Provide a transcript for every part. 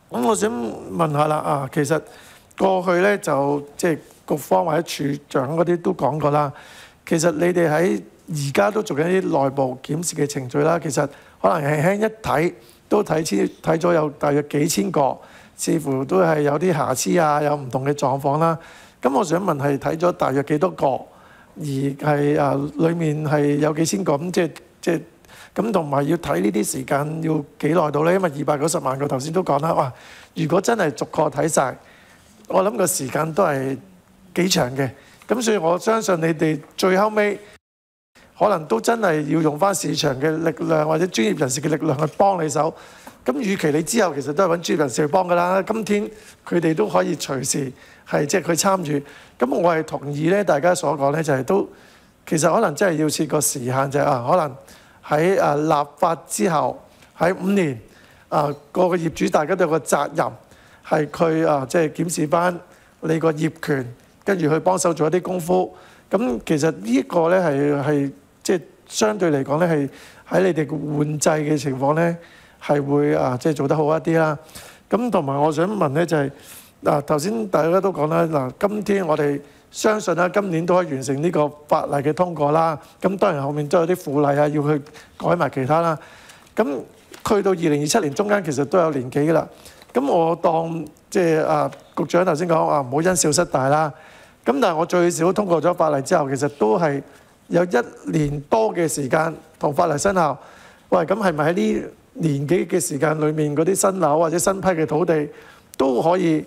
咁我想問下啦，其實過去咧就即係局方或者處長嗰啲都講過啦。其實你哋喺而家都做緊啲內部檢視嘅程序啦。其實可能輕輕一睇都睇咗有大約幾千個，似乎都係有啲瑕疵啊，有唔同嘅狀況啦。咁我想問係睇咗大約幾多個，而係裡面係有幾千個咁，即係咁，同埋要睇呢啲時間要幾耐到咧？因為290萬個頭先都講啦，哇！如果真係逐個睇晒，我諗個時間都係幾長嘅。咁所以我相信你哋最後尾可能都真係要用翻市場嘅力量或者專業人士嘅力量去幫你手。咁與其你之後其實都係揾專業人士去幫㗎啦，今天佢哋都可以隨時係即係去參與。咁我係同意咧，大家所講咧就係都其實可能真係要設個時限，就係可能喺立法之後喺5年個業主大家都有個責任係佢即係檢視翻你個業權，跟住去幫手做一啲功夫。咁其實呢個咧係即係相對嚟講咧係喺你哋換制嘅情況咧係會即係做得好一啲啦。咁同埋我想問咧就係頭先大家都講啦，今天我哋相信啦，今年都可以完成呢個法例嘅通過啦。咁當然後面都有啲附例要去改埋其他啦。咁去到2027年中間其實都有年幾㗎啦。咁我當即係局長頭先講唔好因小失大啦。咁但係我最少通過咗法例之後，其實都係有1年多嘅時間同法例生效。喂，咁係咪喺呢年幾嘅時間裏面嗰啲新樓或者新批嘅土地都可以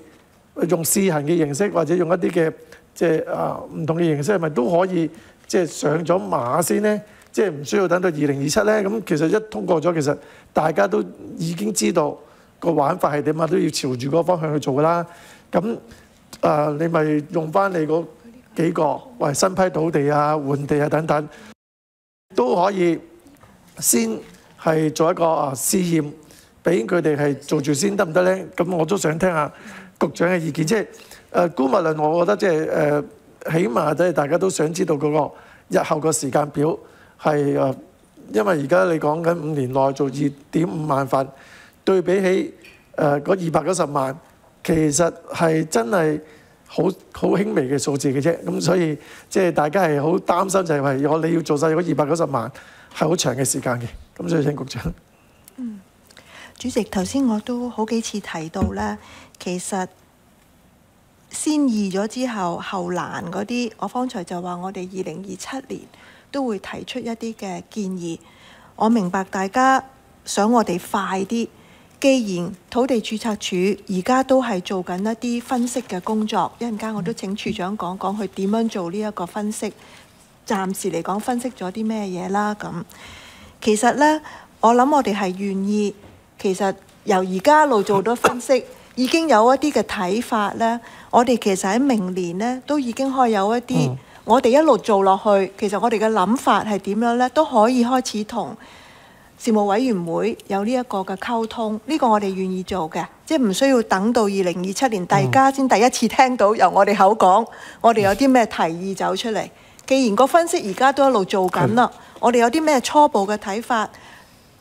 用試行嘅形式，或者用一啲嘅即係唔同嘅形式，係咪都可以即係上咗馬先呢？即係唔需要等到2027呢？咁其實一通過咗，其實大家都已經知道個玩法係點啊，都要朝住嗰個方向去做㗎啦。咁你咪用翻你嗰幾個為新批土地換地等等，都可以先係做一個試驗，俾佢哋係做住先得唔得呢？咁我都想聽下局長嘅意見，即係姑勿論，我覺得即係起碼即係大家都想知道嗰個日後個時間表係因為而家你講緊5年內做2.5萬份，對比起嗰290萬，其實係真係好輕微嘅數字嘅啫。咁所以即係大家係好擔心，就係話你要做晒嗰290萬係好長嘅時間嘅。咁所以請局長。主席，頭先我都好幾次提到咧，其實先易咗之後後難嗰啲，我方才就話我哋2027年都會提出一啲嘅建議。我明白大家想我哋快啲，既然土地註冊處而家都係做緊一啲分析嘅工作，一陣間我都請處長講講佢點樣做呢一個分析。暫時嚟講分析咗啲咩嘢啦？咁其實呢，我諗我哋係願意。其實由而家一路做到分析，已經有一啲嘅睇法呢。我哋其實喺明年呢，都已經可以有一啲，我哋一路做落去，其實我哋嘅諗法係點樣呢？都可以開始同事務委員會有呢一個嘅溝通。呢個我哋願意做嘅，即係唔需要等到2027年大家先第一次聽到由我哋口講，我哋有啲咩提議走出嚟。既然個分析而家都一路做緊啦，我哋有啲咩初步嘅睇法？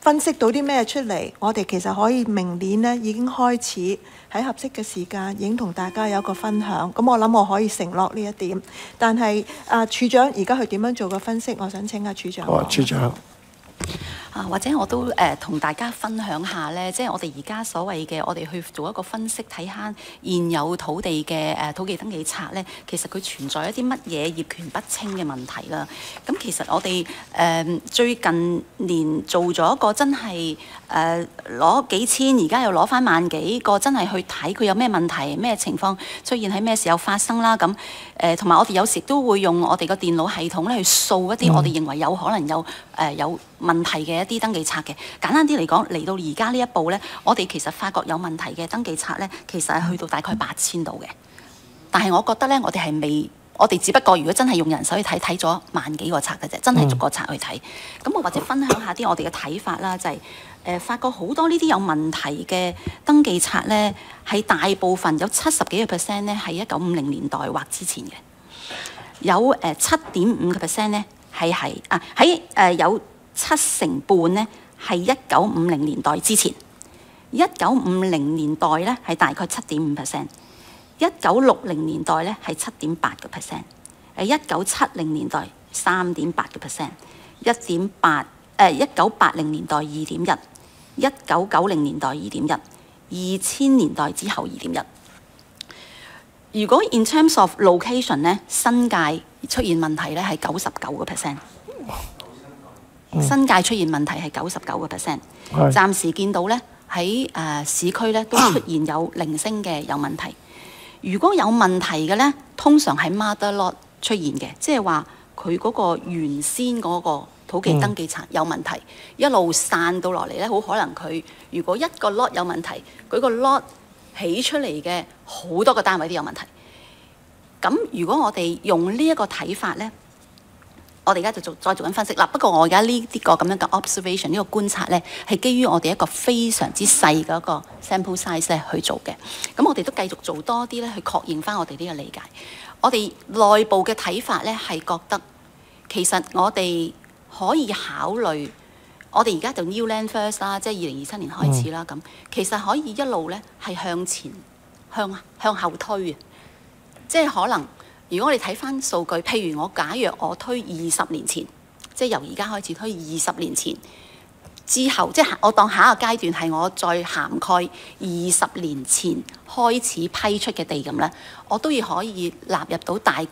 分析到啲咩出嚟，我哋其實可以明年呢已經開始喺合適嘅時間已經同大家有一個分享。咁我諗我可以承諾呢一點。但係處長而家佢點樣做個分析？我想請處長。好，處長。或者我都同大家分享下咧，即係我哋而家所謂嘅，我哋去做一個分析，睇下現有土地嘅土地登記冊咧，其實佢存在一啲乜嘢業權不清嘅問題啦。咁其實我哋最近年做咗一個真係攞幾千，而家又攞翻萬幾個，真係去睇佢有咩問題、咩情況出現喺咩時候發生啦。咁同埋我哋有時都會用我哋個電腦系統咧去掃一啲我哋認為有可能有問題嘅一啲登記冊嘅。簡單啲嚟講，嚟到而家呢一步呢，我哋其實發覺有問題嘅登記冊呢，其實係去到大概8000度嘅。但係我覺得呢，我哋係未，我哋只不過如果真係用人手去睇，睇咗萬幾個冊嘅啫，真係逐個冊去睇。咁我或者分享下啲我哋嘅睇法啦，就係發覺好多呢啲有問題嘅登記冊呢，係大部分有70幾個%呢係1950年代或之前嘅，有7.5% 呢係喺有70%呢係1950年代之前， 1950年代咧係大概7.5%，1960年代咧係7.8%， 1970年代3.8%，1980年代2.1%，1990年代2.1%，2000年代之後2.1%。如果 in terms of location 咧，新界出現問題咧係99%，新界出現問題係99%。暫時見到咧喺市區咧都出現有零星嘅有問題。如果有問題嘅咧，通常喺 mother lot 出現嘅，即係話佢嗰個原先嗰個土地登記冊有問題，一路散到落嚟咧，好可能佢如果一個 lot 有問題，佢個 lot起出嚟嘅好多個單位都有問題。咁如果我哋用呢一個睇法呢，我哋而家就再做緊分析啦。不過我而家呢啲個咁樣嘅 observation 呢個觀察呢，係基於我哋一個非常之細嘅一個 sample size 咧去做嘅。咁我哋都繼續做多啲咧，去確認翻我哋呢個理解。我哋內部嘅睇法呢，係覺得其實我哋可以考慮。我哋而家就 New Land First 啦，即係2027年開始啦。咁其實可以一路咧係向前向後推嘅，即係可能如果我哋睇翻數據，譬如我假若我推20年前，即係由而家開始推20年前之後，即係我當下一個階段係我再涵蓋20年前開始批出嘅地咁咧，我都要可以納入到大概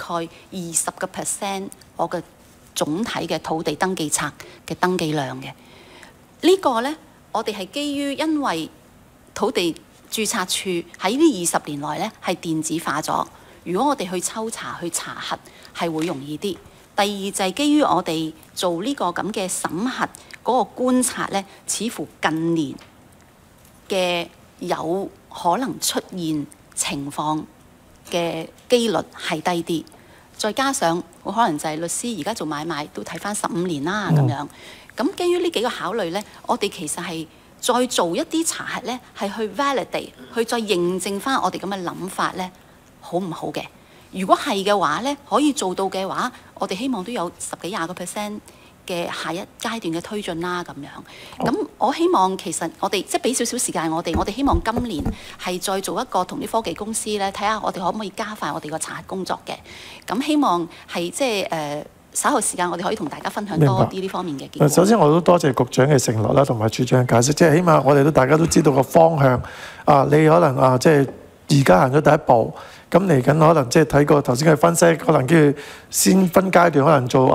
20% 我嘅總體嘅土地登記冊嘅登記量嘅。呢個呢，我哋係基於因為土地註冊處喺呢20年內呢係電子化咗，如果我哋去抽查去查核係會容易啲。第二就係基於我哋做呢個咁嘅審核嗰個觀察呢，似乎近年嘅有可能出現情況嘅機率係低啲，再加上可能就係律師而家做買賣都睇返15年啦咁樣。咁基於呢幾個考慮呢，我哋其實係再做一啲查核呢，係去 validate， 去再認證翻我哋咁嘅諗法呢，好唔好嘅？如果係嘅話呢，可以做到嘅話，我哋希望都有10幾20% 嘅下一階段嘅推進啦咁樣。咁我希望其實我哋即係俾少少時間我哋希望今年係再做一個同啲科技公司呢，睇下我哋可唔可以加快我哋個查核工作嘅。咁希望係即係稍後時間，我哋可以同大家分享多啲呢方面嘅結果。首先，我都多謝局長嘅承諾啦，同埋處長嘅解釋。即係起碼我哋大家都知道個方向。你可能即係而家行咗第一步，咁嚟緊可能即係睇過頭先嘅分析，可能跟住先分階段，可能做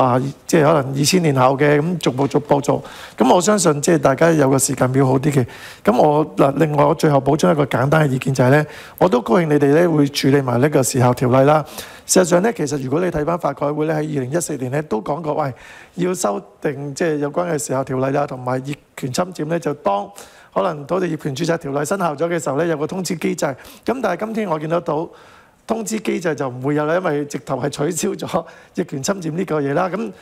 即係可能2000年後嘅咁逐步做。咁我相信即係大家有個時間表好啲嘅。咁我另外我最後補充一個簡單嘅意見就係呢：我都高興你哋咧會處理埋呢個時效條例啦。事實上咧，其實如果你睇翻法改會咧喺2014年咧都講過，喂要修訂即係有關嘅時效條例啦，同埋業權侵佔咧，就當可能土地業權註冊條例生效咗嘅時候咧，有個通知機制。咁但係今天我見得到通知機制就唔會有啦，因為直頭係取消咗業權侵佔呢個嘢啦。咁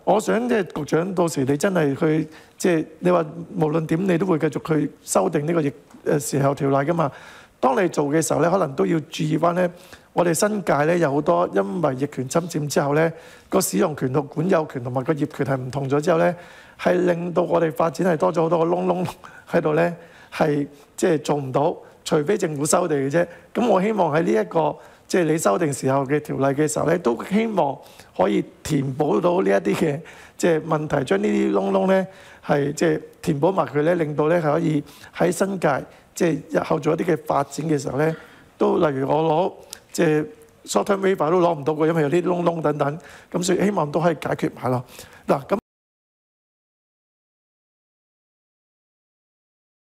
我想即係局長到時你真係去即係你話無論點你都會繼續去修訂呢個時效條例噶嘛。當你做嘅時候咧，可能都要注意翻咧。我哋新界咧有好多因為業權侵佔之後咧，個使用權同管有權同埋個業權係唔同咗之後咧，係令到我哋發展係多咗好多個窿喺度咧，係即係做唔到，除非政府收地嘅啫。咁我希望喺呢一個即係你修訂時候嘅條例嘅時候咧，都希望可以填補到呢一啲嘅即係問題，將呢啲窿咧係即係填補埋佢咧，令到咧係可以喺新界即係日後做一啲嘅發展嘅時候咧，都例如我攞即係 short term waiver 都攞唔到嘅，因為有啲窿等等，咁所以希望都可以解決埋咯。嗱咁。